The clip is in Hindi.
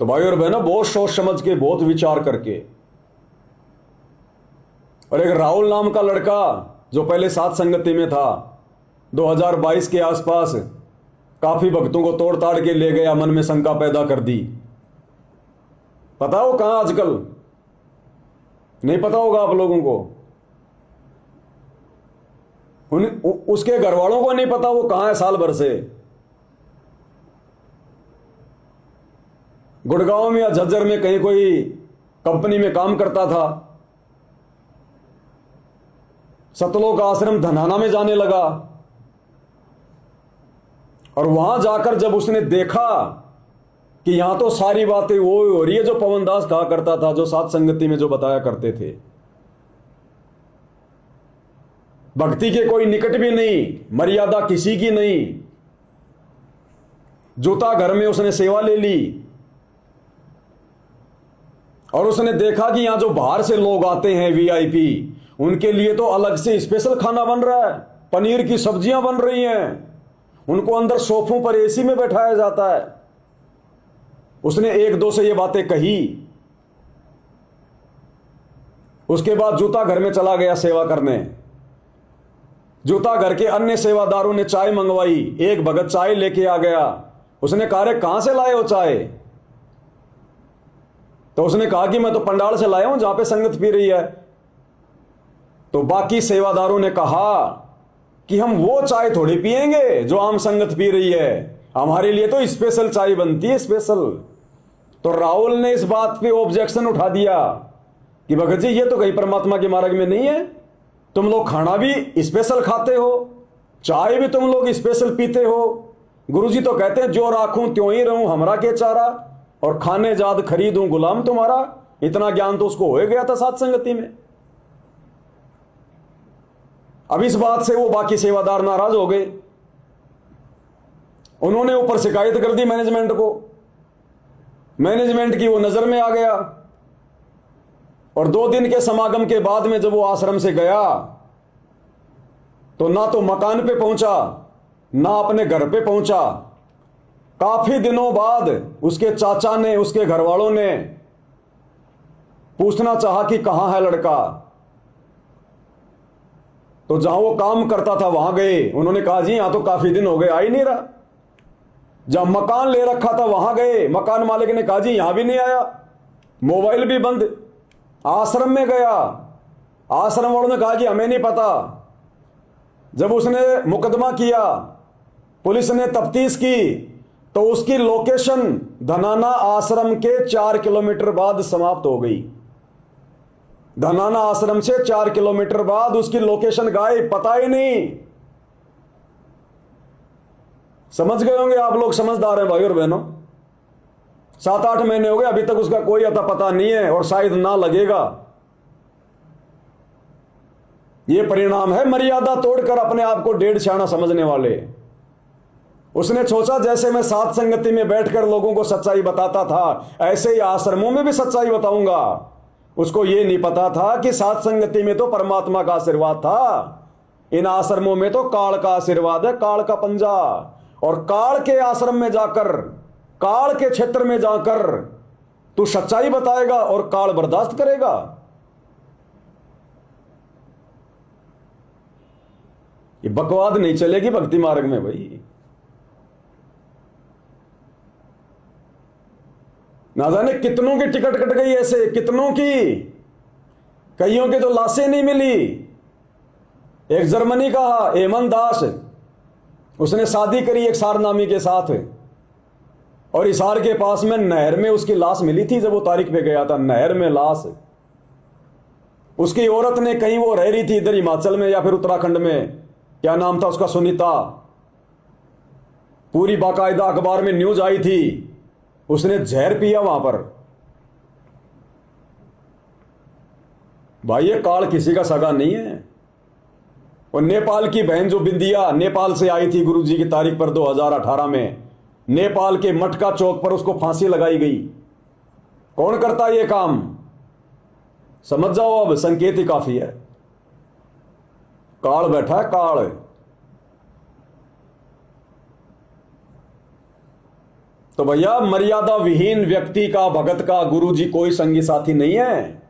तो भाई और बहनों, बहुत सोच समझ के, बहुत विचार करके। और एक राहुल नाम का लड़का जो पहले साथ संगति में था, 2022 के आसपास काफी भक्तों को तोड़ ताड़ के ले गया, मन में शंका पैदा कर दी। पता हो कहां आजकल? नहीं पता होगा आप लोगों को। उसके घर वालों को नहीं पता वो कहां है साल भर से। गुड़गांव में या झज्जर में कहीं कोई कंपनी में काम करता था। सतलोक आश्रम धनाना में जाने लगा, और वहां जाकर जब उसने देखा कि यहां तो सारी बातें वो हो रही है जो पवन दास कहा करता था, जो सात संगति में जो बताया करते थे। भक्ति के कोई निकट भी नहीं, मर्यादा किसी की नहीं। जूता घर में उसने सेवा ले ली, और उसने देखा कि यहां जो बाहर से लोग आते हैं वीआईपी, उनके लिए तो अलग से स्पेशल खाना बन रहा है, पनीर की सब्जियां बन रही हैं, उनको अंदर सोफों पर एसी में बैठाया जाता है। उसने एक दो से ये बातें कही। उसके बाद जूता घर में चला गया सेवा करने। जूता घर के अन्य सेवादारों ने चाय मंगवाई, एक भगत चाय लेके आ गया। उसने कहा, रे कहां से लाए हो चाय? तो उसने कहा कि मैं तो पंडाल से लाया हूं जहां पे संगत पी रही है। तो बाकी सेवादारों ने कहा कि हम वो चाय थोड़ी पिएंगे जो आम संगत पी रही है, हमारे लिए तो स्पेशल चाय बनती है, स्पेशल। तो राहुल ने इस बात पे ऑब्जेक्शन उठा दिया कि भगत जी, ये तो कहीं परमात्मा के मार्ग में नहीं है। तुम लोग खाना भी स्पेशल खाते हो, चाय भी तुम लोग स्पेशल पीते हो। गुरुजी तो कहते हैं, जो राखूं त्यों ही रहूं हमरा के चारा, और खाने जाद खरीदूं गुलाम तुम्हारा। इतना ज्ञान तो उसको हो गया था सात संगति में। अब इस बात से वो बाकी सेवादार नाराज हो गए। उन्होंने ऊपर शिकायत कर दी मैनेजमेंट को। मैनेजमेंट की वो नजर में आ गया, और 2 दिन के समागम के बाद में जब वो आश्रम से गया, तो ना तो मकान पे पहुंचा, ना अपने घर पे पहुंचा। काफी दिनों बाद उसके चाचा ने, उसके घर वालों ने पूछना चाहा कि कहां है लड़का। तो जहां वो काम करता था वहां गए। उन्होंने कहा, जी यहां तो काफी दिन हो गए, आ ही नहीं रहा। जहां मकान ले रखा था वहां गए। मकान मालिक ने कहा, जी यहां भी नहीं आया, मोबाइल भी बंद। आश्रम में गया, आश्रम वालों ने कहा कि हमें नहीं पता। जब उसने मुकदमा किया, पुलिस ने तफ्तीश की, तो उसकी लोकेशन धनाना आश्रम के 4 किलोमीटर बाद समाप्त हो गई। धनाना आश्रम से 4 किलोमीटर बाद उसकी लोकेशन गायब, पता ही नहीं। समझ गए होंगे आप लोग, समझदार हैं भाई और बहनों। 7-8 महीने हो गए, अभी तक उसका कोई अता पता नहीं है, और शायद ना लगेगा। यह परिणाम है मर्यादा तोड़कर अपने आप को डेढ़ छाना समझने वाले। उसने सोचा जैसे मैं सात संगति में बैठकर लोगों को सच्चाई बताता था, ऐसे ही आश्रमों में भी सच्चाई बताऊंगा। उसको यह नहीं पता था कि सात संगति में तो परमात्मा का आशीर्वाद था, इन आश्रमों में तो काल का आशीर्वाद है, काल का पंजा। और काल के आश्रम में जाकर, काल के क्षेत्र में जाकर तू सच्चाई बताएगा और काल बर्दाश्त करेगा। ये बकवाद नहीं चलेगी भक्ति मार्ग में भाई। ना जाने कितनों की टिकट कट गई ऐसे, कितनों की। कईयों के तो लाशें नहीं मिली। एक जर्मनी का हेमंत दास, उसने शादी करी एक सारनामी के साथ, और हिसार के पास में नहर में उसकी लाश मिली थी। जब वो तारीख पे गया था, नहर में लाश। उसकी औरत ने, कहीं वो रह रही थी इधर हिमाचल में या फिर उत्तराखंड में, क्या नाम था उसका, सुनीता। पूरी बाकायदा अखबार में न्यूज आई थी। उसने जहर पिया वहां पर। भाई ये काल किसी का सगा नहीं है। और नेपाल की बहन जो बिंदिया नेपाल से आई थी गुरुजी की तारीख पर 2018 में, नेपाल के मटका चौक पर उसको फांसी लगाई गई। कौन करता है ये काम? समझ जाओ, अब संकेत ही काफी है। काल बैठा है, काल। तो भैया मर्यादा विहीन व्यक्ति का, भगत का, गुरु जी कोई संगी साथी नहीं है।